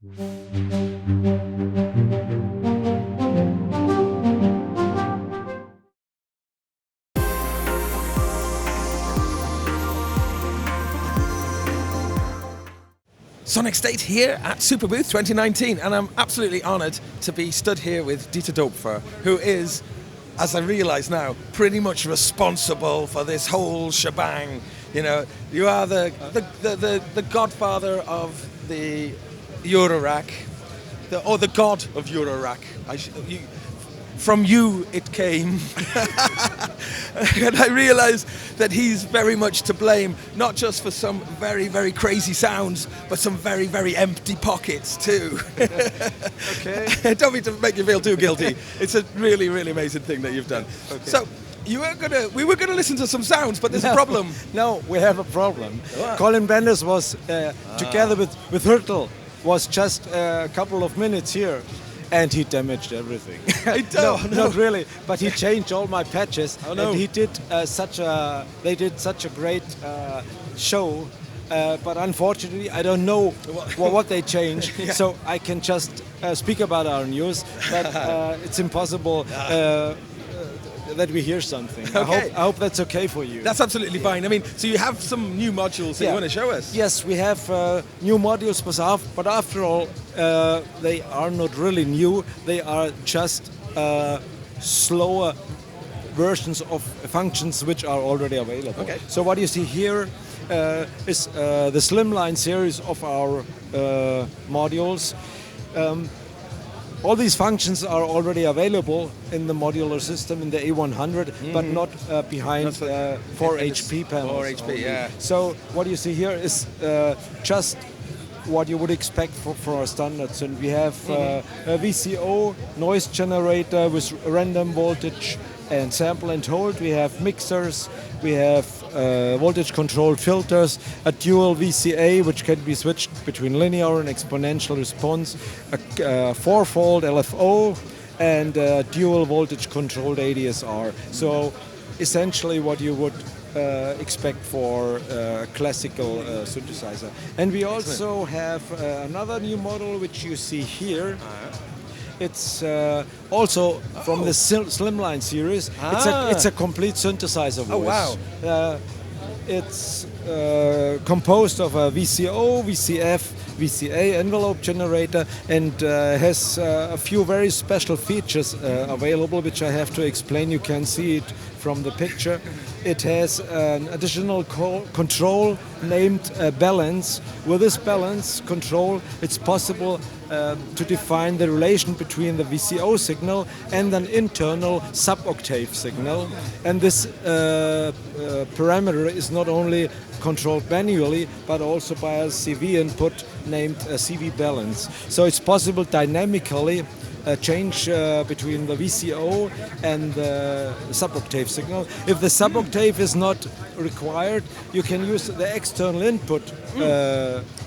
Sonicstate here at Superbooth 2019, and I'm absolutely honoured to be stood here with Dieter Doepfer, who is, as I realise now, pretty much responsible for this whole shebang. You know, you are the godfather of the Eurorack, or the god of Eurorack. From you it came. And I realise that he's very much to blame, not just for some very, very crazy sounds, but some very, very empty pockets too. Okay. Don't mean to make you feel too guilty. It's a really, really amazing thing that you've done. Okay. So, we were gonna listen to some sounds, but there's a problem. No, we have a problem. What? Colin Benders was together with Hürtel, was just a couple of minutes here. And he damaged everything. No, not really. But he changed all my patches. Oh, no. And he did they did such a great show. But unfortunately, I don't know what they changed. Yeah. So I can just speak about our news. But it's impossible that we hear something. Okay. I hope that's okay for you. That's absolutely fine. I mean, so you have some new modules that you want to show us? Yes, we have new modules, but after all, they are not really new. They are just slower versions of functions which are already available. Okay. So what you see here is the Slimline series of our modules. All these functions are already available in the modular system in the A100, but not behind 4 HP panels. 4 HP, only. yeah. So what you see here is just what you would expect for our standards. And we have a VCO noise generator with random voltage and sample and hold. We have mixers. We have voltage controlled filters, a dual VCA which can be switched between linear and exponential response, a four-fold LFO, and a dual voltage controlled ADSR. So essentially what you would expect for a classical synthesizer. And we also have another new model which you see here. It's also from the Slimline series. It's a complete synthesizer voice. Oh wow! It's composed of a VCO, VCF, VCA envelope generator, and has a few very special features available, which I have to explain. You can see it from the picture. It has an additional control named balance. With this balance control, it's possible to define the relation between the VCO signal and an internal sub-octave signal. And this parameter is not only controlled manually, but also by a CV input named CV balance. So it's possible dynamically change between the VCO and the sub-octave signal. If the sub-octave is not required, you can use the external input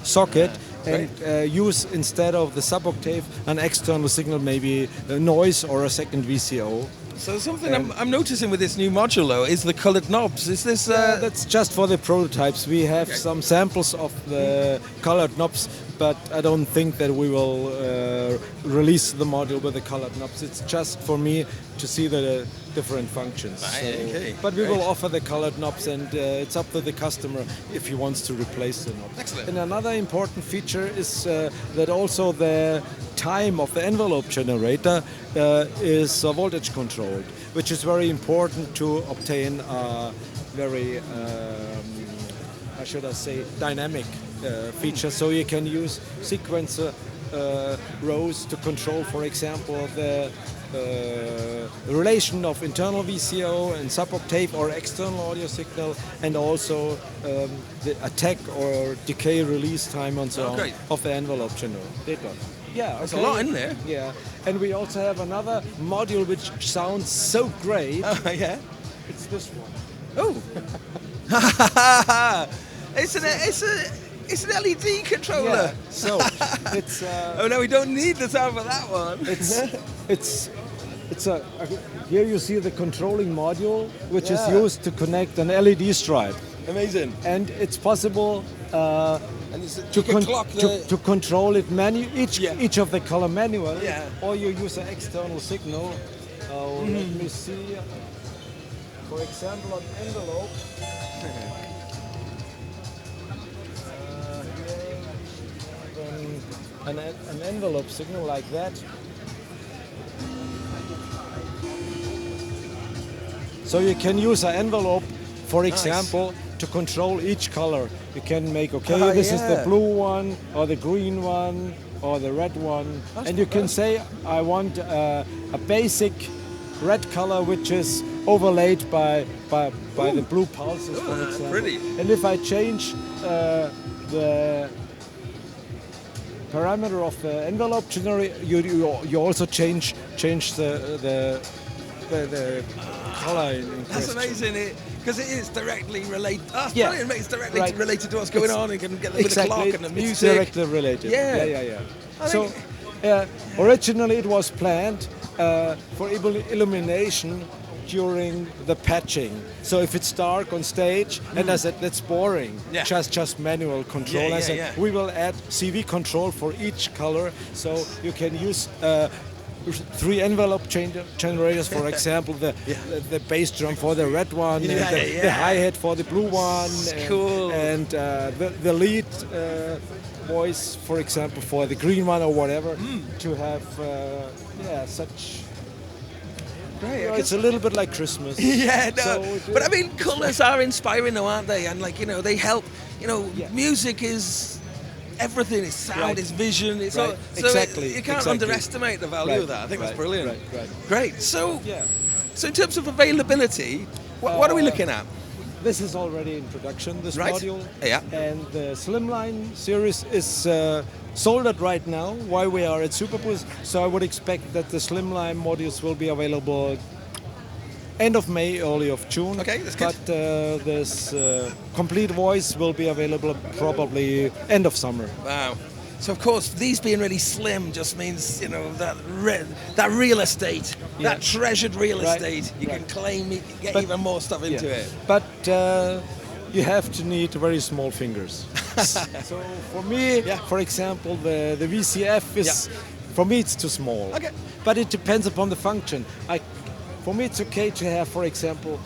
socket and use, instead of the sub-octave, an external signal, maybe a noise or a second VCO. So something I'm noticing with this new module though is the coloured knobs. Is this? That's just for the prototypes. We have some samples of the coloured knobs, but I don't think that we will release the module with the colored knobs. It's just for me to see the different functions. So, okay, but we will offer the colored knobs, and it's up to the customer if he wants to replace the knob. Excellent. And another important feature is that also the time of the envelope generator is voltage controlled, which is very important to obtain a very, how should I say, dynamic feature. So you can use sequencer rows to control, for example, the relation of internal VCO and sub-octave or external audio signal, and also the attack or decay release time and so on of the envelope generator. Yeah, there's a lot in there. Yeah, and we also have another module which sounds so great. Oh, yeah. It's this one. Oh. It's an LED controller. Yeah. So it's. Oh no, we don't need the sound for that one. It's a. Here you see the controlling module, which is used to connect an LED stripe. Amazing. And it's possible And you can clock to control it Yeah. each of the color manually, Yeah. or you use an external signal. Let me see. For example, on envelope. An envelope signal like that. So you can use an envelope, for example, to control each color. You can make, this is the blue one, or the green one, or the red one. And you can say, I want a basic red color which is overlaid by the blue pulses, for example. Pretty. And if I change the parameter of the envelope generator, you also change the color in That's question. amazing, because it is directly related. That's Yeah. brilliant, mate. It's directly Right. related to what's going on. You can get with the clock and the It's music. directly related. Yeah. Yeah. I So, think- originally it was planned for illumination during the patching. So if it's dark on stage, and I said that's boring. Yeah. Just manual control. Yeah, I said yeah. we will add CV control for each color, so you can use 3 envelope generators, for example, the bass drum for the red one, Yeah, and the yeah. hi-hat for the blue one, Cool. and the lead voice, for example, for the green one or whatever, to have such. Great. It's a little bit like Christmas. Yeah, no. So But I mean, colours are inspiring, though, aren't they? And they help. Yeah. Music is everything. It's sound, Right. it's vision. It's Right. all. So Exactly, you can't exactly. underestimate the value of that. I think that's brilliant. Right. Great. So, Yeah. so in terms of availability, what are we looking at? This is already in production, this Right. module. Yeah. And the Slimline series is sold out right now while we are at Superbooth. So I would expect that the Slimline modules will be available end of May, early of June. Okay, that's good. But this complete voice will be available probably end of summer. Wow. So of course, these being really slim just means that real estate, that treasured real Right. estate, you can claim it, get But- even more stuff into it. But you have to need very small fingers. So for me, for example, the VCF is, for me it's too small. Okay. But it depends upon the function. For me it's okay to have, for example,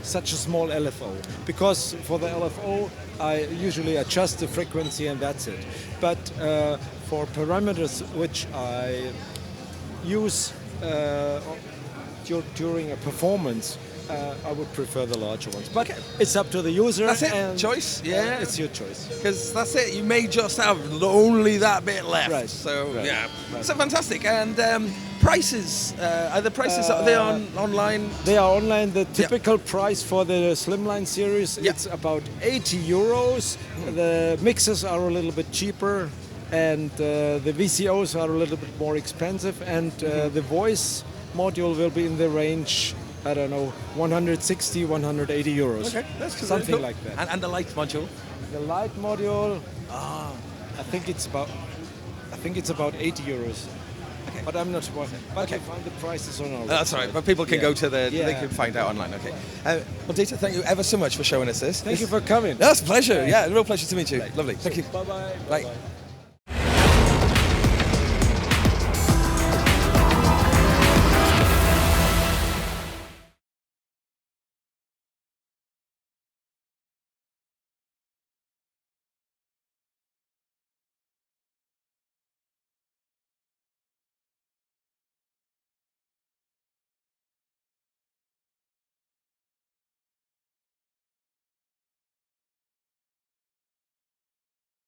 such a small LFO. Because for the LFO, I usually adjust the frequency and that's it. But for parameters which I use during a performance, I would prefer the larger ones. But it's up to the user. That's it, and choice, yeah. It's your choice. Because that's it, you may just have only that bit left. Right. So, Right. yeah. Right. So fantastic. And prices, are the prices, are they online? They are online. The typical price for the Slimline series, it's about 80 euros. The mixers are a little bit cheaper, and the VCOs are a little bit more expensive, and the voice module will be in the range, I don't know, 160, 180 euros. Okay, that's something cool. like that. And the light module? The light module, I think it's about 80 euros. Okay. But I'm not sure. But you find the prices on our That's all right, website. but people can go to they Yeah. can find out online, okay. Well, Dieter, thank you ever so much for showing us this. Thank you for coming. That's a pleasure, yeah, a real pleasure to meet you. Lovely, thank you. Bye-bye. Bye. Bye-bye.